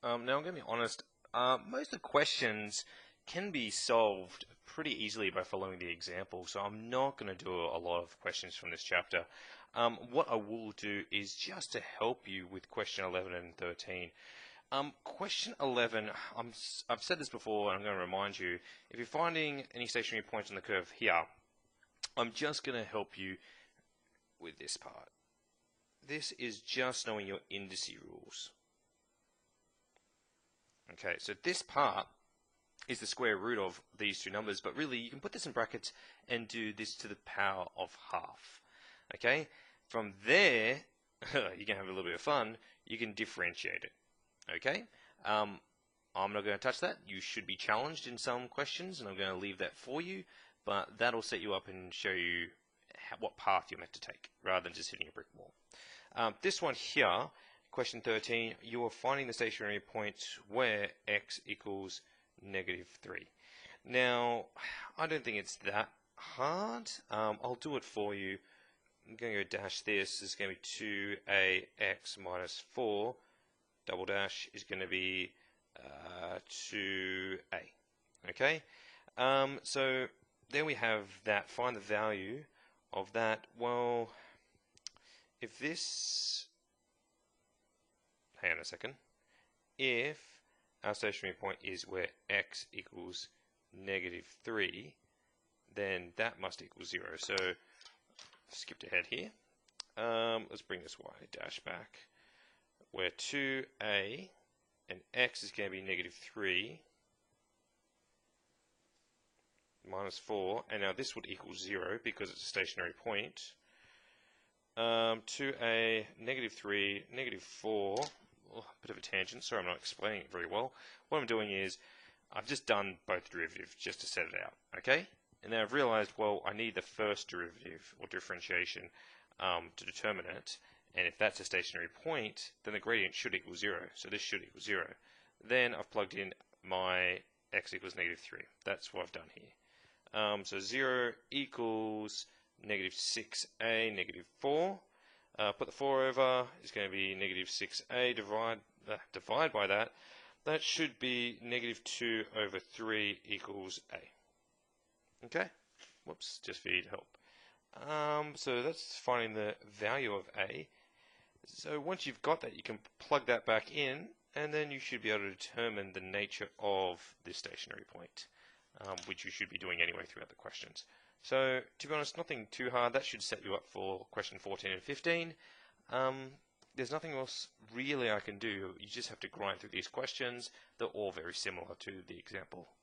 Now I'm going to be honest, most of the questions can be solved pretty easily by following the example, so I'm not going to do a lot of questions from this chapter. What I will do is just to help you with question 11 and 13. Question 11, I've said this before and I'm going to remind you, if you're finding any stationary points on the curve here, I'm just going to help you with this part. This is just knowing your indice rules. Okay, so this part is the square root of these two numbers, but really you can put this in brackets and do this to the power of half. Okay, from there, you can have a little bit of fun, you can differentiate it. Okay, I'm not going to touch that. You should be challenged in some questions, and I'm going to leave that for you, but that'll set you up and show you what path you're meant to take, rather than just hitting a brick wall. This one here, question 13, you are finding the stationary point where x equals -3. Now, I don't think it's that hard. I'll do it for you. I'm going to go dash this. Is going to be 2ax minus 4. Double dash is going to be 2a. Okay? So then we have that. Find the value of that. Well, if this, hang on a second, if our stationary point is where x equals -3, then that must equal 0. So skipped ahead here. Let's bring this y dash back, where 2a and x is going to be -3 minus 4, and now this would equal 0 because it's a stationary point. 2a, -3, -4, oh, bit of a tangent, sorry I'm not explaining it very well. What I'm doing is, I've just done both derivatives just to set it out, okay? And then I've realized, well, I need the first derivative, or differentiation, to determine it, and if that's a stationary point, then the gradient should equal 0, so this should equal 0. Then I've plugged in my x equals -3, that's what I've done here. So 0 equals -6a, -4. Put the 4 over, it's going to be -6a, divide by that. That should be -2 over 3 equals a. Okay? Whoops, just for you to help. So that's finding the value of a. So once you've got that, you can plug that back in, and then you should be able to determine the nature of this stationary point, which you should be doing anyway throughout the questions. So, to be honest, nothing too hard. That should set you up for question 14 and 15. There's nothing else really I can do. You just have to grind through these questions. They're all very similar to the example.